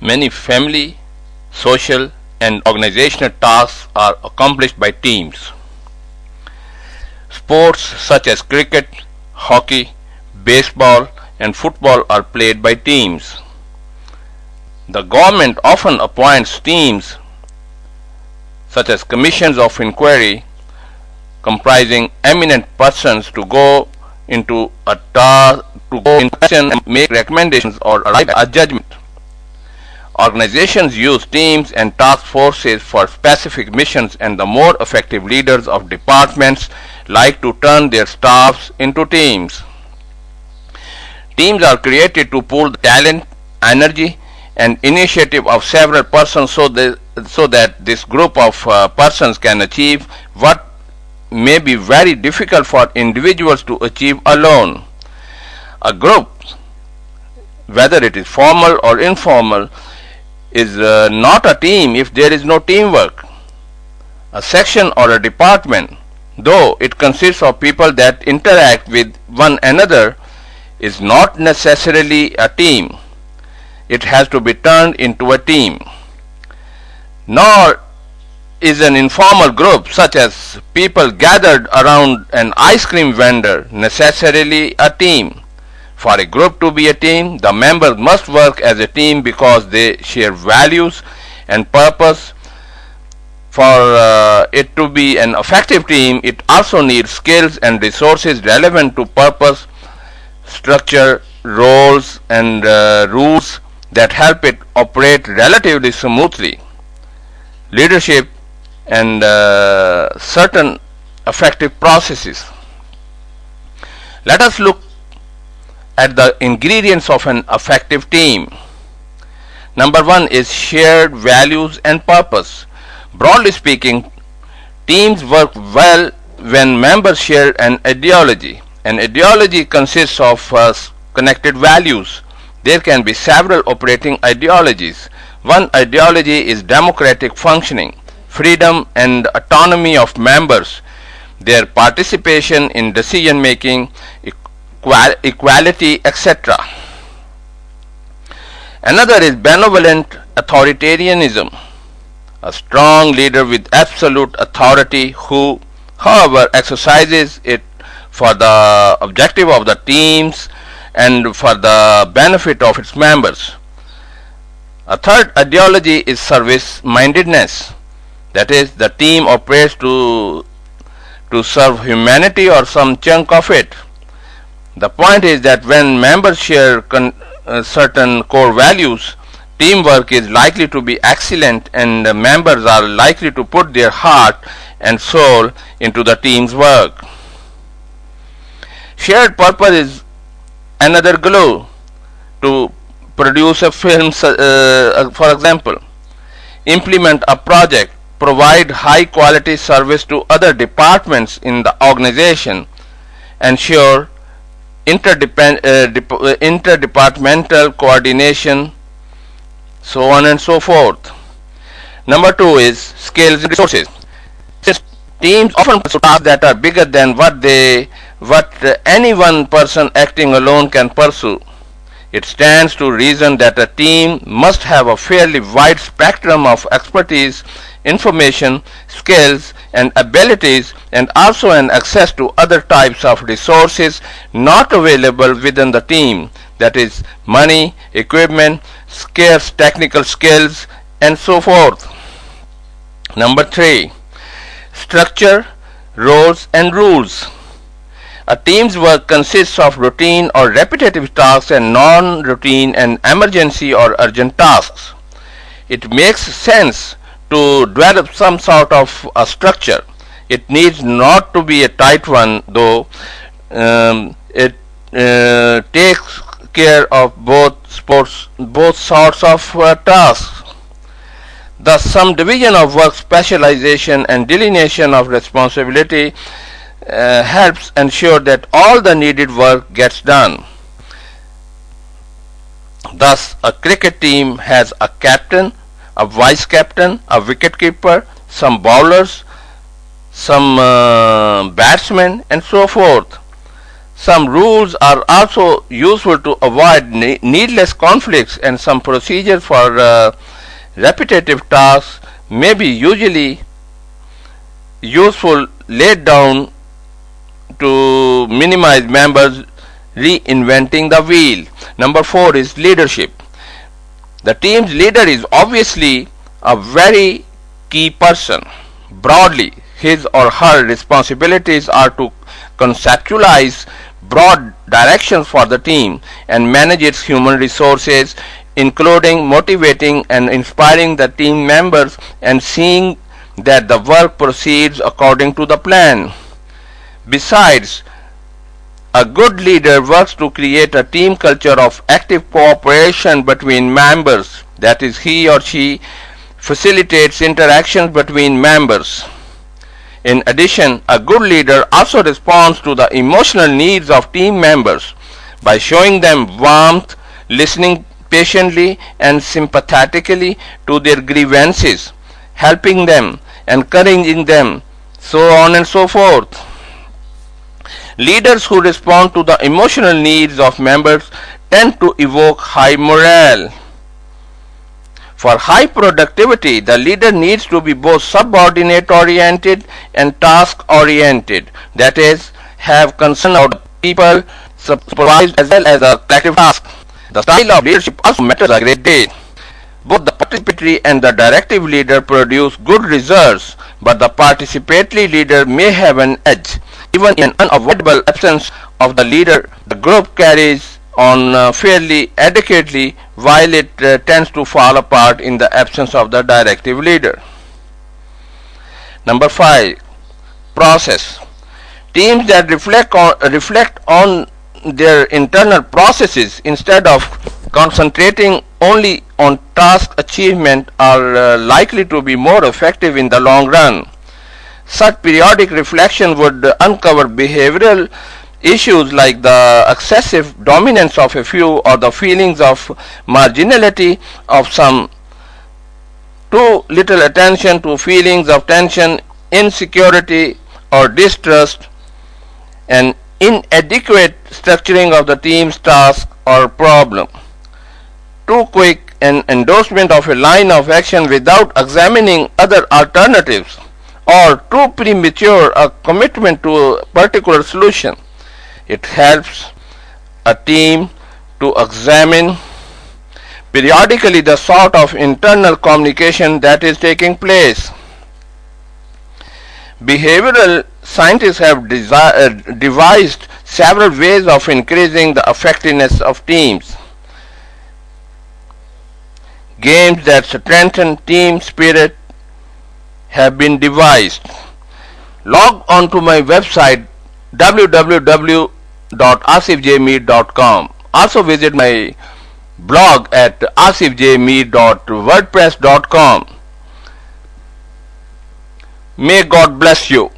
Many family, social, and organizational tasks are accomplished by teams. Sports such as cricket, hockey, baseball, and football are played by teams. The government often appoints teams such as commissions of inquiry comprising eminent persons to go into a task to go in question and make recommendations or arrive at a judgment. Organizations use teams and task forces for specific missions, and the more effective leaders of departments like to turn their staffs into teams. Teams are created to pool the talent, energy, and initiative of several persons so that this group of persons can achieve what may be very difficult for individuals to achieve alone. A group, whether it is formal or informal, is not a team if there is no teamwork. A section or a department, though it consists of people that interact with one another, is not necessarily a team. It has to be turned into a team. Nor is an informal group, such as people gathered around an ice cream vendor, necessarily a team. For a group to be a team, the members must work as a team because they share values and purpose. For it to be an effective team, it also needs skills and resources relevant to purpose, structure, roles, and rules that help it operate relatively smoothly. Leadership and certain effective processes. Let us look at the ingredients of an effective team. Number one is shared values and purpose. Broadly speaking, teams work well when members share an ideology. An ideology consists of connected values. There can be several operating ideologies. One ideology is democratic functioning, freedom and autonomy of members, their participation in decision making, equality, etc. Another is benevolent authoritarianism, a strong leader with absolute authority who, however, exercises it for the objective of the teams and for the benefit of its members. A third ideology is service-mindedness, that is, the team operates to serve humanity or some chunk of it. The point is that when members share certain core values, teamwork is likely to be excellent and the members are likely to put their heart and soul into the team's work. Shared purpose is another glue to produce a film, for example, implement a project, provide high quality service to other departments in the organization, ensure interdepartmental coordination, so on and so forth. Number two is skills and resources. Since teams often pursue tasks that are bigger than what any one person acting alone can pursue, it stands to reason that a team must have a fairly wide spectrum of expertise, information, skills, and abilities, and also an access to other types of resources not available within the team, that is, money, equipment, scarce technical skills, and so forth. Number three, structure, roles, and rules. A team's work consists of routine or repetitive tasks and non-routine and emergency or urgent tasks. It makes sense to develop some sort of a structure. It needs not to be a tight one, though. It takes care of both sorts of tasks. Thus, some division of work, specialization, and delineation of responsibility helps ensure that all the needed work gets done. Thus, a cricket team has a captain, a vice captain, a wicket keeper, some bowlers, some batsmen, and so forth. Some rules are also useful to avoid needless conflicts, and some procedures for repetitive tasks may be usually useful laid down to minimize members reinventing the wheel. Number 4 is leadership. The team's leader is obviously a very key person. Broadly, his or her responsibilities are to conceptualize broad directions for the team and manage its human resources, including motivating and inspiring the team members and seeing that the work proceeds according to the plan. Besides, a good leader works to create a team culture of active cooperation between members. That is, he or she facilitates interactions between members. In addition, a good leader also responds to the emotional needs of team members by showing them warmth, listening patiently and sympathetically to their grievances, helping them, encouraging them, so on and so forth. Leaders who respond to the emotional needs of members tend to evoke high morale. For high productivity, the leader needs to be both subordinate oriented and task oriented. That is, have concern about people supervised as well as a collective task. The style of leadership also matters a great deal. Both the participatory and the directive leader produce good results, but the participatory leader may have an edge. Even in unavoidable absence of the leader, the group carries on fairly adequately, while it tends to fall apart in the absence of the directive leader. Number 5. Process. Teams that reflect on their internal processes instead of concentrating only on task achievement are likely to be more effective in the long run. Such periodic reflection would uncover behavioral issues like the excessive dominance of a few or the feelings of marginality of some, too little attention to feelings of tension, insecurity or distrust, and inadequate structuring of the team's task or problem. Too quick an endorsement of a line of action without examining other alternatives, or too premature a commitment to a particular solution. It helps a team to examine periodically the sort of internal communication that is taking place. Behavioral scientists have devised several ways of increasing the effectiveness of teams. Games that strengthen team spirit have been devised. Log on to my website www.asifjmeet.com. Also visit my blog at asifjmeet.wordpress.com. May God bless you.